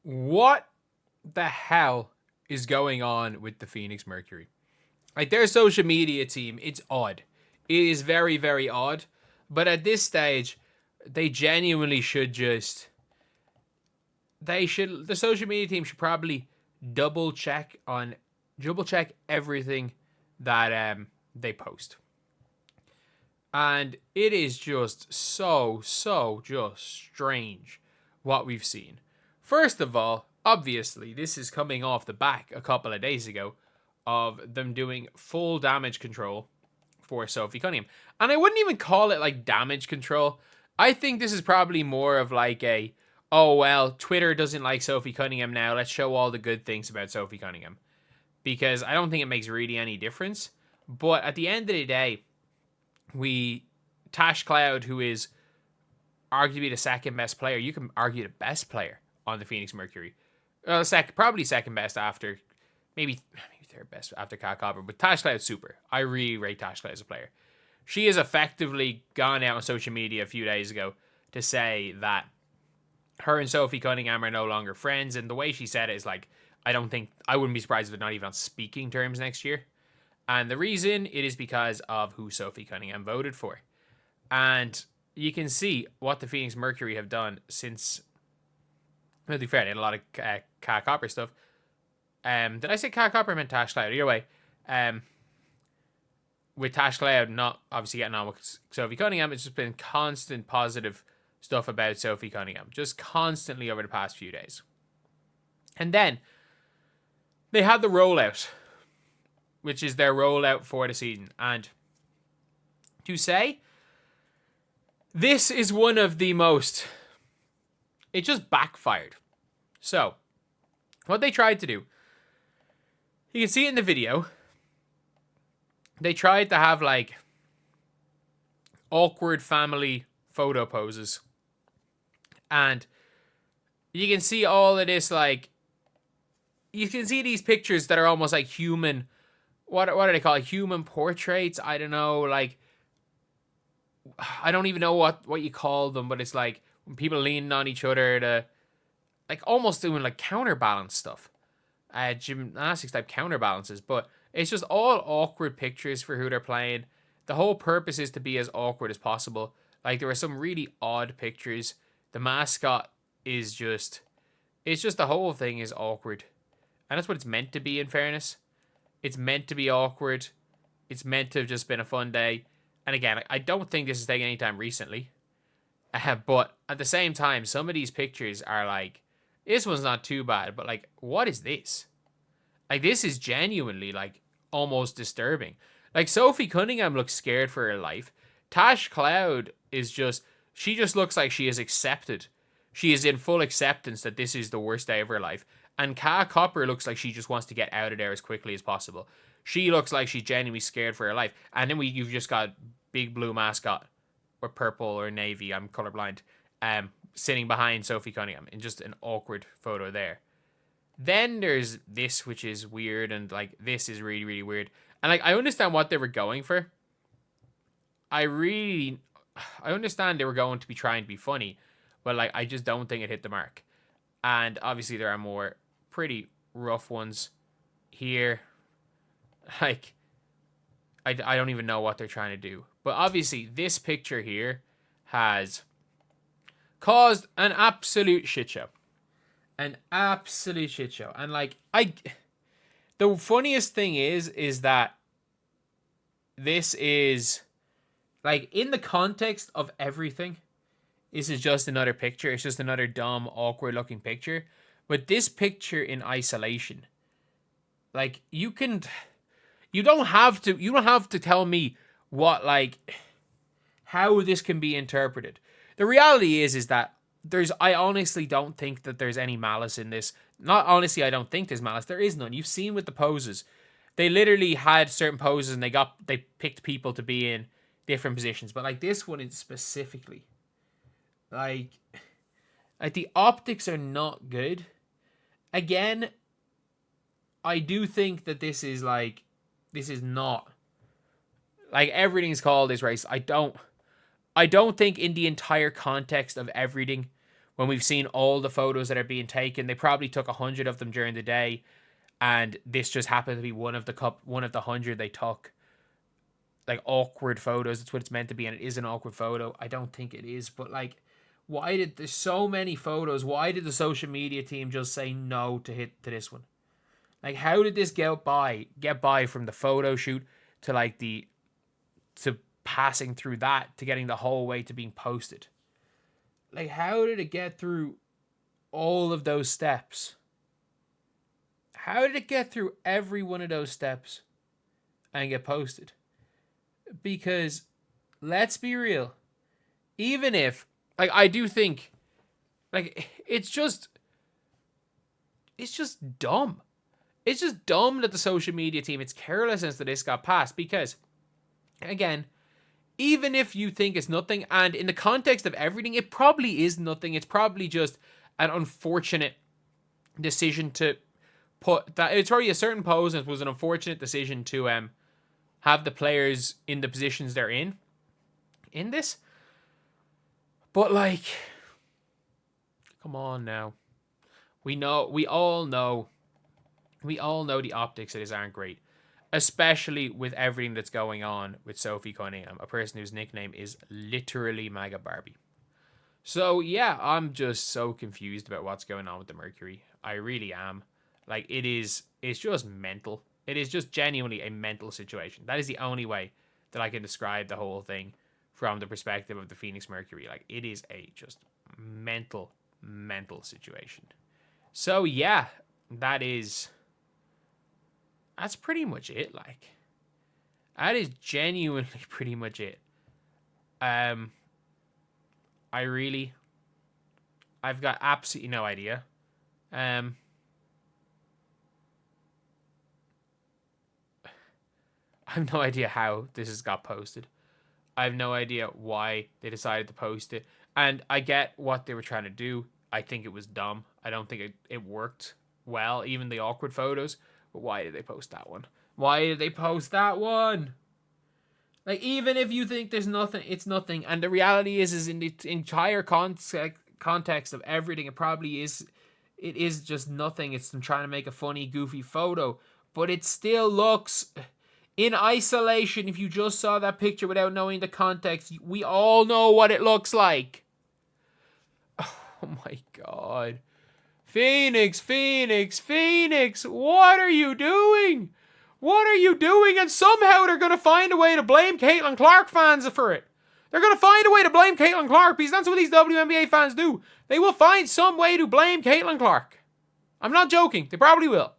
What the hell is going on with the Phoenix Mercury? Like, their social media team, it's odd. It is very, very odd. But at this stage, they genuinely should just. The social media team should probably double check everything that they post. And it is just just strange what we've seen. First of all, obviously, this is coming off the back a couple of days ago of them doing full damage control for Sophie Cunningham. And I wouldn't even call it like damage control. I think this is probably more of like a, oh, well, Twitter doesn't like Sophie Cunningham now. Let's show all the good things about Sophie Cunningham. Because I don't think it makes really any difference. But at the end of the day, Tash Cloud, who is arguably the second best player, you can argue the best player on the Phoenix Mercury. Probably second best after, maybe third best after Kat Copper, but Tash Cloud's super. I really rate Tash Cloud as a player. She has effectively gone out on social media a few days ago to say that her and Sophie Cunningham are no longer friends, and the way she said it is like, I wouldn't be surprised if they're not even on speaking terms next year. And the reason, it is because of who Sophie Cunningham voted for. And you can see what the Phoenix Mercury have done since, to be fair, they had a lot of Kat Copper stuff. Did I say Kat Copper? I meant Tash Cloud. Either way, with Tash Cloud not obviously getting on with Sophie Cunningham, it's just been constant positive stuff about Sophie Cunningham, just constantly over the past few days. And then they had the rollout, which is their rollout for the season. And to say, this is one of the most... It just backfired. So, what they tried to do, you can see it in the video, they tried to have like awkward family photo poses. And you can see all of this, like, you can see these pictures that are almost like human, what do they call it? Human portraits? I don't know, like, I don't even know what you call them, but it's like when people leaning on each other to, like, almost doing like counterbalance stuff. Gymnastics type counterbalances, but it's just all awkward pictures for who they're playing. The whole purpose is to be as awkward as possible. Like, there were some really odd pictures. The mascot is just, it's just the whole thing is awkward. And that's what it's meant to be, in fairness. It's meant to be awkward. It's meant to have just been a fun day. And again, I don't think this has taken any time recently. But at the same time, some of these pictures are like, this one's not too bad, but like, what is this? Like, this is genuinely like almost disturbing. Like, Sophie Cunningham looks scared for her life. Tash Cloud is just, she just looks like she is accepted. She is in full acceptance that this is the worst day of her life. And Kat Copper looks like she just wants to get out of there as quickly as possible. She looks like she's genuinely scared for her life. And then you've just got big blue mascot, or purple or navy, I'm colorblind, sitting behind Sophie Cunningham in just an awkward photo there. Then there's this, which is weird, and like, this is really, really weird. And like, I understand what they were going for. I understand they were going to be trying to be funny, but like, I just don't think it hit the mark. And obviously there are more pretty rough ones here. Like, I don't even know what they're trying to do. But obviously this picture here has caused an absolute shit show. An absolute shit show. And like, the funniest thing is that this is, like, in the context of everything, this is just another picture. It's just another dumb, awkward looking picture. But this picture in isolation, like, you don't have to tell me what, like, how this can be interpreted. The reality is that I honestly don't think that there's any malice in this. Not honestly, I don't think there's malice. There is none. You've seen with the poses. They literally had certain poses and they picked people to be in different positions. But like, this one is specifically, like the optics are not good. Again, I do think that this is not, like, everything's called this race. I don't think in the entire context of everything, when we've seen all the photos that are being taken. They probably took 100 of them during the day, and this just happened to be one of the 100 they took. Like, awkward photos. That's what it's meant to be, and it is an awkward photo. I don't think it is, but like, why did there's so many photos? Why did the social media team just say no to this one? Like, how did this get by from the photo shoot to like to passing through that to getting the whole way to being posted? Like, how did it get through all of those steps? How did it get through every one of those steps and get posted? Because, let's be real, even if, like, I do think, like, it's just dumb. It's just dumb that the social media team, it's carelessness that this got passed. Because, again, even if you think it's nothing, and in the context of everything, it probably is nothing. It's probably just an unfortunate decision to put that. It's probably a certain pose, and it was an unfortunate decision to have the players in the positions they're in this. But, like, come on now. We all know the optics of this aren't great. Especially with everything that's going on with Sophie Cunningham, a person whose nickname is literally MAGA Barbie. So, yeah, I'm just so confused about what's going on with the Mercury. I really am. Like, it's just mental. It is just genuinely a mental situation. That is the only way that I can describe the whole thing from the perspective of the Phoenix Mercury. Like, it is a just mental situation. So, yeah, that's pretty much it. Like, that is genuinely pretty much it. I've got absolutely no idea. I have no idea how this has got posted. I have no idea why they decided to post it. And I get what they were trying to do. I think it was dumb. I don't think it worked well, even the awkward photos. But why did they post that one? Why did they post that one? Like, even if you think there's nothing, it's nothing. And the reality is in the entire context of everything, it is just nothing. It's them trying to make a funny, goofy photo. But it still looks, in isolation, if you just saw that picture without knowing the context, we all know what it looks like. Oh my God. Phoenix, what are you doing? What are you doing? And somehow they're going to find a way to blame Caitlin Clark fans for it. They're going to find a way to blame Caitlin Clark, because that's what these WNBA fans do. They will find some way to blame Caitlin Clark. I'm not joking. They probably will.